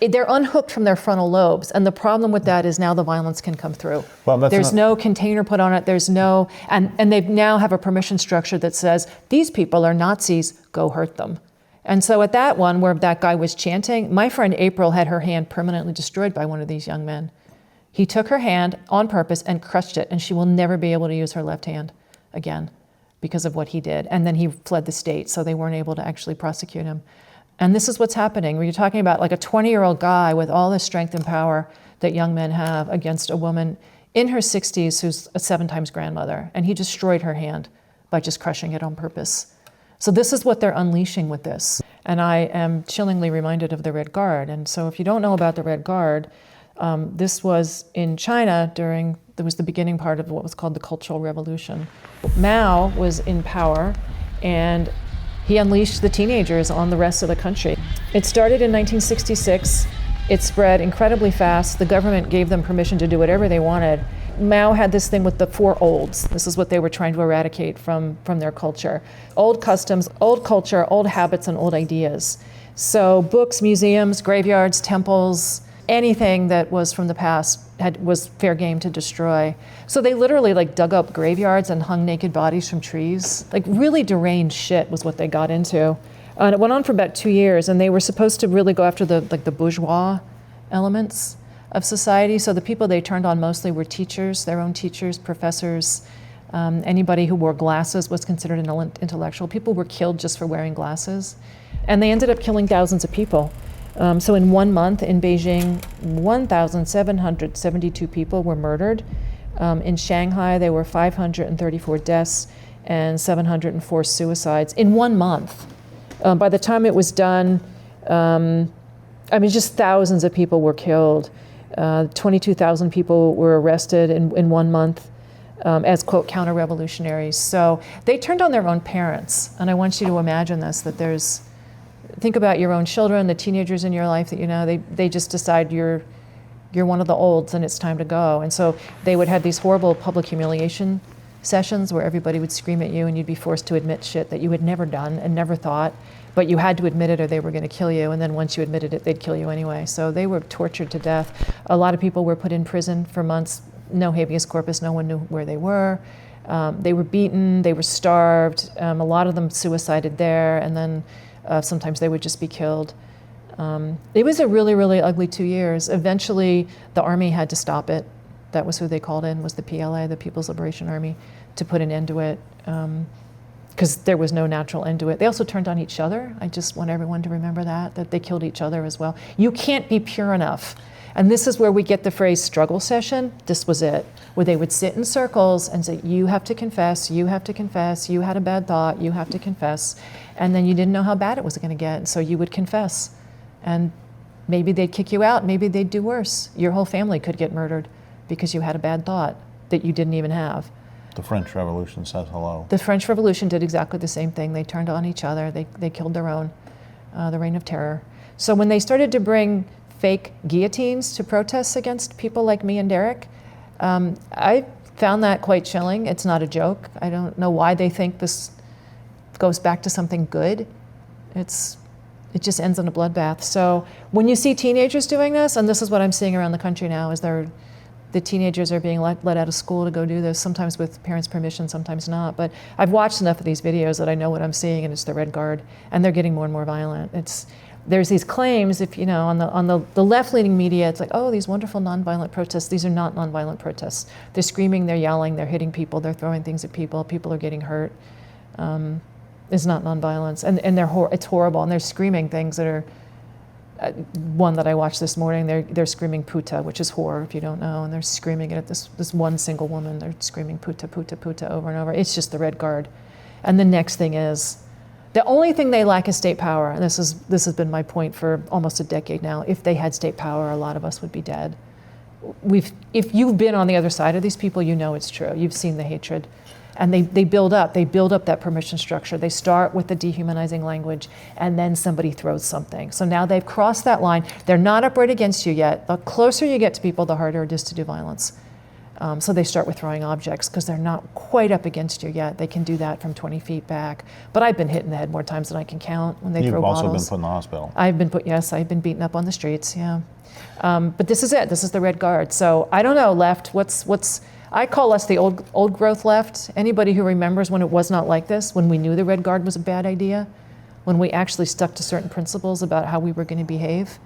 they're unhooked from their frontal lobes. And the problem with that is now the violence can come through. Well, there's no container put on it. There's no, and they now have a permission structure that says, these people are Nazis, go hurt them. And so at that one where that guy was chanting, my friend April had her hand permanently destroyed by one of these young men. He took her hand on purpose and crushed it, and she will never be able to use her left hand again because of what he did. And then he fled the state, so they weren't able to actually prosecute him. And this is what's happening. You're talking about like a 20-year-old guy with all the strength and power that young men have against a woman in her 60s who's a 7 times grandmother. And he destroyed her hand by just crushing it on purpose. So this is what they're unleashing with this. And I am chillingly reminded of the Red Guard. And so if you don't know about the Red Guard, this was in China there was the beginning part of what was called the Cultural Revolution. Mao was in power, and he unleashed the teenagers on the rest of the country. It started in 1966. It spread incredibly fast. The government gave them permission to do whatever they wanted. Mao had this thing with the 4 olds. This is what they were trying to eradicate from their culture. Old customs, old culture, old habits, and old ideas. So books, museums, graveyards, temples, anything that was from the past was fair game to destroy. So they literally dug up graveyards and hung naked bodies from trees. Really deranged shit was what they got into. And it went on for about 2 years, and they were supposed to really go after the bourgeois elements of society. So the people they turned on mostly were teachers, their own teachers, professors. Anybody who wore glasses was considered an intellectual. People were killed just for wearing glasses. And they ended up killing thousands of people. So in 1 month in Beijing, 1,772 people were murdered. In Shanghai, there were 534 deaths and 704 suicides in 1 month. By the time it was done, just thousands of people were killed. 22,000 people were arrested in 1 month as, quote, counter-revolutionaries. So they turned on their own parents. And I want you to imagine this, that think about your own children, the teenagers in your life that they just decide you're one of the olds and it's time to go. And so they would have these horrible public humiliation sessions where everybody would scream at you and you'd be forced to admit shit that you had never done and never thought, but you had to admit it or they were going to kill you. And then once you admitted it, they'd kill you anyway. So they were tortured to death. A lot of people were put in prison for months, no habeas corpus, no one knew where they were. They were beaten, they were starved. A lot of them suicided there. And then Sometimes they would just be killed. It was a really, really ugly 2 years. Eventually, the army had to stop it. That was who they called in, was the PLA, the People's Liberation Army, to put an end to it, because there was no natural end to it. They also turned on each other. I just want everyone to remember that they killed each other as well. You can't be pure enough. And this is where we get the phrase struggle session. This was it, where they would sit in circles and say, you have to confess, you have to confess, you had a bad thought, you have to confess. And then you didn't know how bad it was going to get, so you would confess. And maybe they'd kick you out, maybe they'd do worse. Your whole family could get murdered because you had a bad thought that you didn't even have. The French Revolution says hello. The French Revolution did exactly the same thing. They turned on each other. They killed their own, the Reign of Terror. So when they started to bring fake guillotines to protests against people like me and Derrick, I found that quite chilling. It's not a joke. I don't know why they think this goes back to something good. It just ends in a bloodbath. So when you see teenagers doing this, and this is what I'm seeing around the country now, is the teenagers are being let out of school to go do this, sometimes with parents' permission, sometimes not. But I've watched enough of these videos that I know what I'm seeing, and it's the Red Guard, and they're getting more and more violent. There's these claims, if you know, on the left-leaning media, it's like, oh, these wonderful nonviolent protests. These are not nonviolent protests. They're screaming, they're yelling, they're hitting people, they're throwing things at people. People are getting hurt. It's not nonviolence, and it's horrible. And they're screaming things that are. One that I watched this morning, they're screaming "puta," which is whore, if you don't know, and they're screaming it at this one single woman. They're screaming "puta, puta, puta" over and over. It's just the Red Guard. And the next thing is, the only thing they lack is state power. And this has been my point for almost a decade now. If they had state power, a lot of us would be dead. If you've been on the other side of these people, you know it's true. You've seen the hatred. And they build up that permission structure. They start with the dehumanizing language, and then somebody throws something. So now they've crossed that line. They're not upright against you yet. The closer you get to people, the harder it is to do violence. So they start with throwing objects because they're not quite up against you yet. They can do that from 20 feet back. But I've been hit in the head more times than I can count when they throw bottles. You've also been put in the hospital. I've been beaten up on the streets, yeah. But this is it. This is the Red Guard. So I don't know, left, I call us the old growth left. Anybody who remembers when it was not like this, when we knew the Red Guard was a bad idea, when we actually stuck to certain principles about how we were going to behave.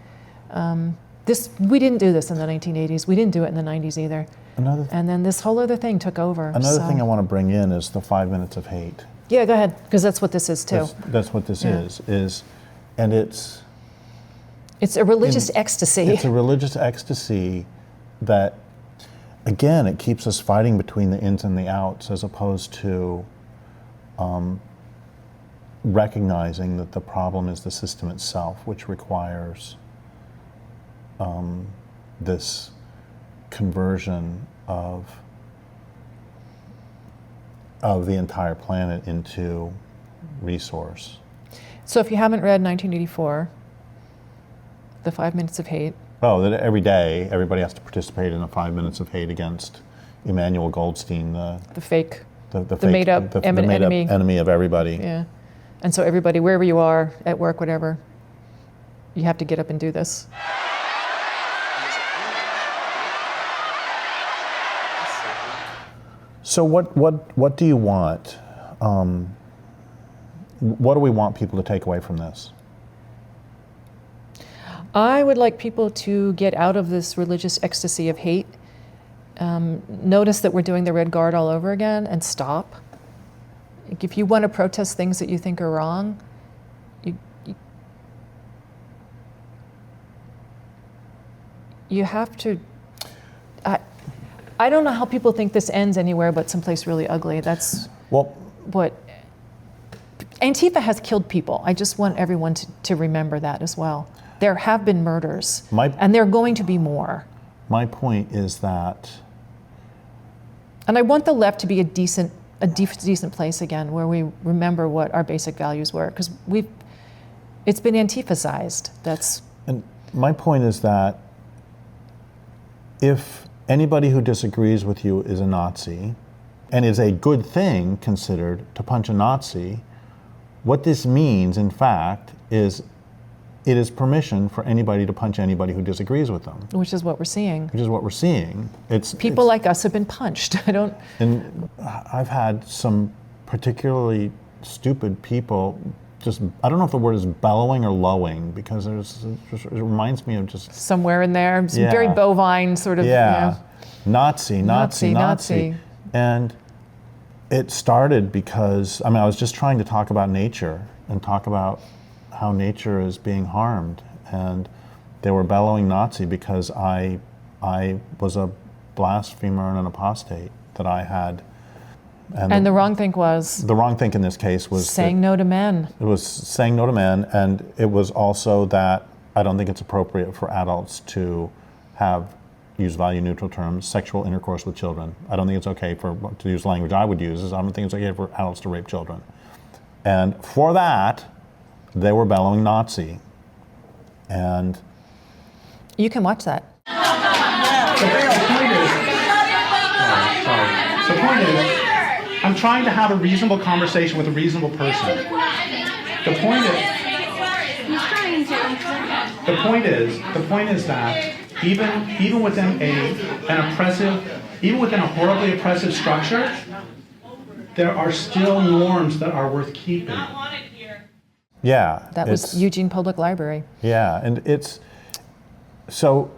We didn't do this in the 1980s. We didn't do it in the 90s either. And then this whole other thing took over. Another thing I want to bring in is the 5 minutes of hate. Yeah, go ahead, because that's what this is too. That's what this is, and it's a religious ecstasy. It's a religious ecstasy that, again, it keeps us fighting between the ins and the outs, as opposed to recognizing that the problem is the system itself, which requires this conversion of the entire planet into resource. So if you haven't read 1984, The 5 Minutes of Hate. Oh, that every day everybody has to participate in the 5 minutes of hate against Emmanuel Goldstein, the fake, made-up enemy of everybody. Yeah, and so everybody, wherever you are, at work, whatever, you have to get up and do this. So what do you want? What do we want people to take away from this? I would like people to get out of this religious ecstasy of hate, notice that we're doing the Red Guard all over again, and stop. If you want to protest things that you think are wrong, you have to. I don't know how people think this ends anywhere but someplace really ugly. That's what. Antifa has killed people. I just want everyone to remember that as well. There have been murders, and there are going to be more. My point is that, and I want the left to be a decent place again, where we remember what our basic values were, because it's been Antifa-sized. And my point is that if anybody who disagrees with you is a Nazi, and is a good thing considered to punch a Nazi, what this means, in fact, is it is permission for anybody to punch anybody who disagrees with them. Which is what we're seeing. People like us have been punched. And I've had some particularly stupid people I don't know if the word is bellowing or lowing, because it reminds me of just Somewhere in there, some Yeah. very bovine sort of. yeah, You know, Nazi. And it started because, I was just trying to talk about nature and talk about how nature is being harmed. And they were bellowing Nazi because I was a blasphemer and an apostate, that I had. And the wrong thing was The wrong thing in this case was saying no to men. It was saying no to men, and it was also that I don't think it's appropriate for adults to use value-neutral terms, sexual intercourse with children. I don't think it's okay to use language I would use. I don't think it's okay for adults to rape children. And for that, they were bellowing Nazi. And You can watch that. The point is, I'm trying to have a reasonable conversation with a reasonable person. The point is that even within a horribly oppressive structure, there are still norms that are worth keeping. yeah. That was Eugene Public Library. Yeah, and so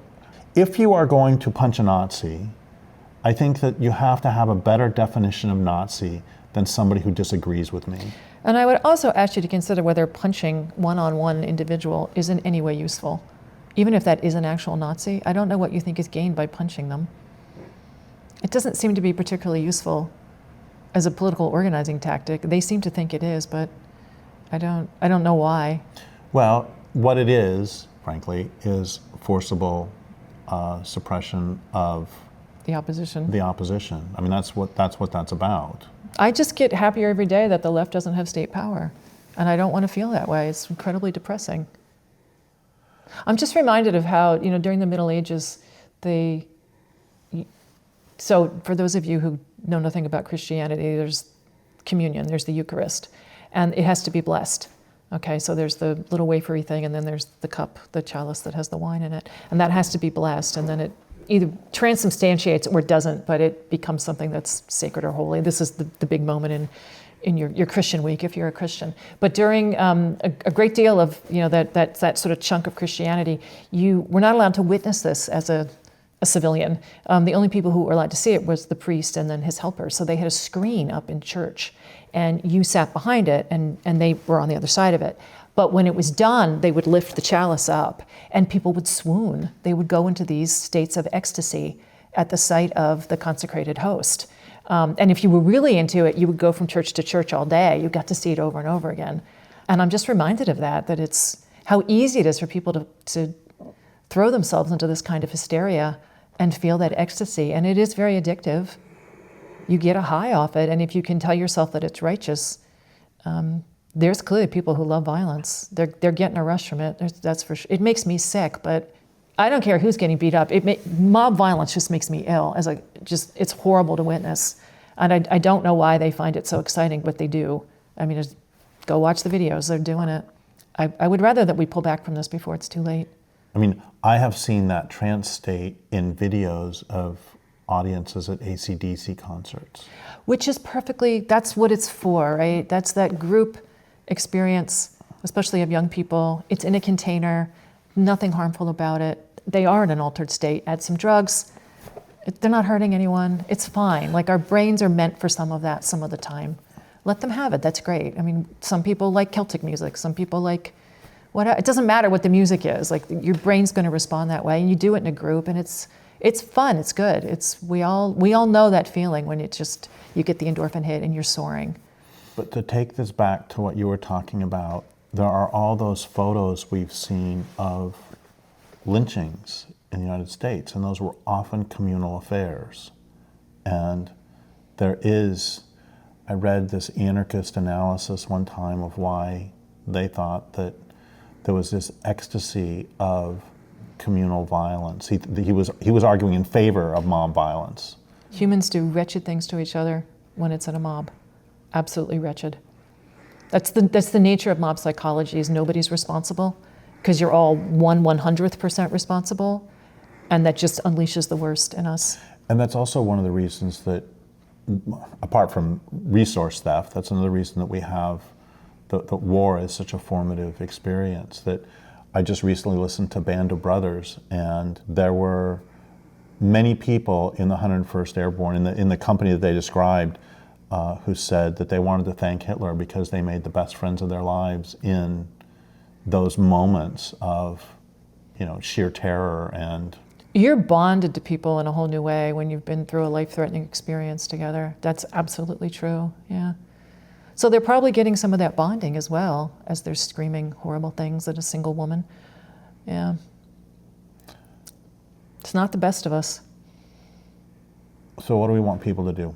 if you are going to punch a Nazi, I think that you have to have a better definition of Nazi than somebody who disagrees with me. And I would also ask you to consider whether punching one-on-one individual is in any way useful. Even if that is an actual Nazi, I don't know what you think is gained by punching them. It doesn't seem to be particularly useful as a political organizing tactic. They seem to think it is, but I don't know why. Well, what it is, frankly, is forcible suppression of The opposition. the opposition. That's what that's about. I just get happier every day that the left doesn't have state power. And I don't want to feel that way. It's incredibly depressing. I'm just reminded of how, during the Middle Ages, so for those of you who know nothing about Christianity, there's communion, there's the Eucharist, and it has to be blessed. Okay, so there's the little wafery thing, and then there's the cup, the chalice that has the wine in it, and that has to be blessed, and then it either transubstantiates or doesn't, but it becomes something that's sacred or holy. This is the big moment in your Christian week, if you're a Christian. But during a great deal of that sort of chunk of Christianity, you were not allowed to witness this as a civilian. The only people who were allowed to see it was the priest and then his helpers. So they had a screen up in church, and you sat behind it, and they were on the other side of it. But when it was done, they would lift the chalice up, and people would swoon. They would go into these states of ecstasy at the sight of the consecrated host. And if you were really into it, you would go from church to church all day. You got to see it over and over again. And I'm just reminded of that it's how easy it is for people to throw themselves into this kind of hysteria and feel that ecstasy. And it is very addictive. You get a high off it. And if you can tell yourself that it's righteous, there's clearly people who love violence. They're getting a rush from it. That's for sure. It makes me sick, but I don't care who's getting beat up. Mob violence just makes me ill. It's horrible to witness. And I don't know why they find it so exciting, but they do. Just go watch the videos. They're doing it. I would rather that we pull back from this before it's too late. I have seen that trance state in videos of audiences at AC/DC concerts. Which is that's what it's for, right? That's that group experience, especially of young people. It's in a container, nothing harmful about it. They are in an altered state. Add some drugs, they're not hurting anyone. It's fine. Our brains are meant for some of that some of the time. Let them have it, that's great. Some people like Celtic music, some people like whatever. It doesn't matter what the music is. Your brain's gonna respond that way, and you do it in a group, and it's fun, it's good. We all know that feeling when you get the endorphin hit and you're soaring. But to take this back to what you were talking about, there are all those photos we've seen of lynchings in the United States, and those were often communal affairs. And I read this anarchist analysis one time of why they thought that there was this ecstasy of communal violence. He was arguing in favor of mob violence. Humans do wretched things to each other when it's in a mob. Absolutely wretched. That's the nature of mob psychology, is nobody's responsible, because you're all 1/100th% responsible, and that just unleashes the worst in us. And that's also one of the reasons that, apart from resource theft, that's another reason that we have the war is such a formative experience that I just recently listened to Band of Brothers, and there were many people in the 101st Airborne, in the company that they described, who said that they wanted to thank Hitler because they made the best friends of their lives in those moments of, sheer terror. And you're bonded to people in a whole new way when you've been through a life-threatening experience together. That's absolutely true, yeah. So they're probably getting some of that bonding as well as they're screaming horrible things at a single woman. Yeah. It's not the best of us. So what do we want people to do?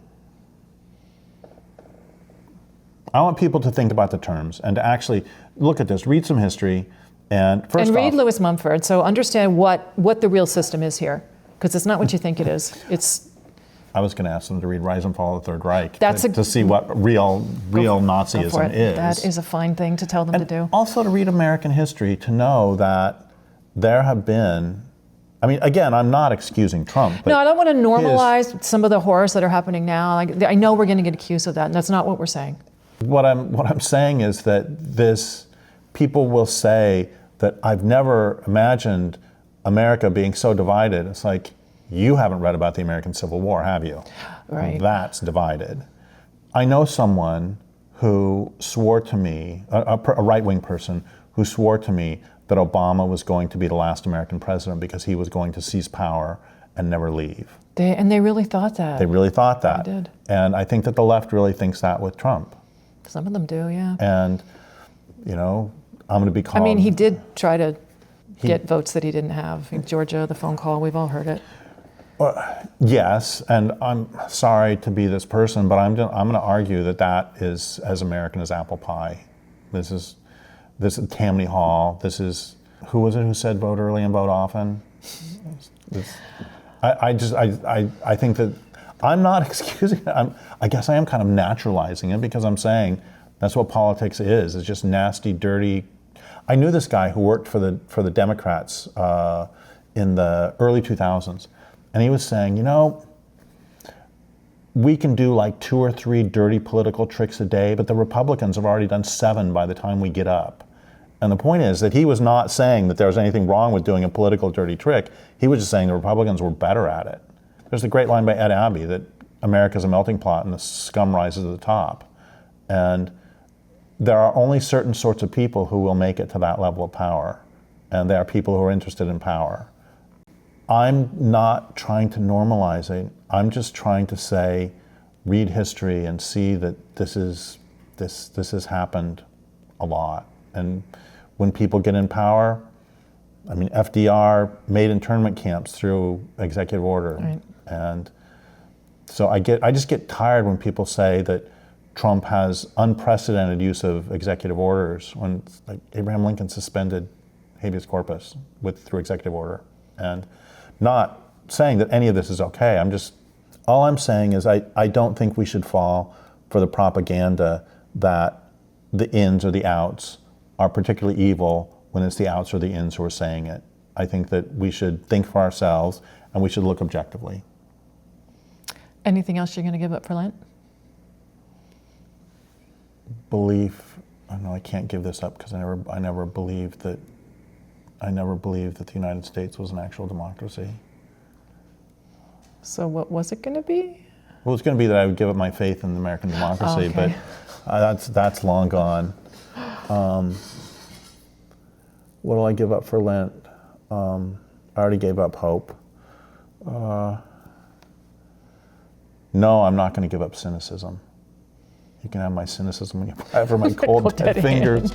I want people to think about the terms and to actually look at this, read some history, and first read off, Lewis Mumford, so understand what the real system is here, because it's not what you think it is. I was going to ask them to read Rise and Fall of the Third Reich That's to see what real Nazism is. That is a fine thing to tell them to do. Also to read American history, to know that there have been, again, I'm not excusing Trump. But no, I don't want to normalize some of the horrors that are happening now. I know we're going to get accused of that, and that's not what we're saying. What I'm saying is that people will say that I've never imagined America being so divided. It's like, you haven't read about the American Civil War, have you? Right. That's divided. I know someone who swore to me, a right-wing person, who swore to me that Obama was going to be the last American president because he was going to seize power and never leave. They really thought that. They really thought that. They did. And I think that the left really thinks that with Trump. Some of them do, yeah. And, I'm going to be called... he did try to get votes that he didn't have. In Georgia, the phone call, we've all heard it. Yes, and I'm sorry to be this person, but I'm going to argue that is as American as apple pie. This is Tammany Hall. This is, who was it who said vote early and vote often? I think that I'm not excusing it. I guess I am kind of naturalizing it because I'm saying that's what politics is. It's just nasty, dirty. I knew this guy who worked for the Democrats in the early 2000s. And he was saying, we can do like 2 or 3 dirty political tricks a day, but the Republicans have already done 7 by the time we get up. And the point is that he was not saying that there was anything wrong with doing a political dirty trick. He was just saying the Republicans were better at it. There's a great line by Ed Abbey that America's a melting pot and the scum rises to the top. And there are only certain sorts of people who will make it to that level of power. And there are people who are interested in power. I'm not trying to normalize it. I'm just trying to say, read history and see that this has happened a lot. And when people get in power, FDR made internment camps through executive order. Right. And so I just get tired when people say that Trump has unprecedented use of executive orders when, like, Abraham Lincoln suspended habeas corpus through executive order. And not saying that any of this is okay. All I'm saying is I don't think we should fall for the propaganda that the ins or the outs are particularly evil when it's the outs or the ins who are saying it. I think that we should think for ourselves and we should look objectively. Anything else you're going to give up for Lent? Belief. I can't give this up because I never believed that the United States was an actual democracy. So what was it going to be? Well, it's going to be that I would give up my faith in American democracy, Okay. but that's long gone. What do I give up for Lent? I already gave up hope. No, I'm not going to give up cynicism. You can have my cynicism when you pray for my cold dead fingers.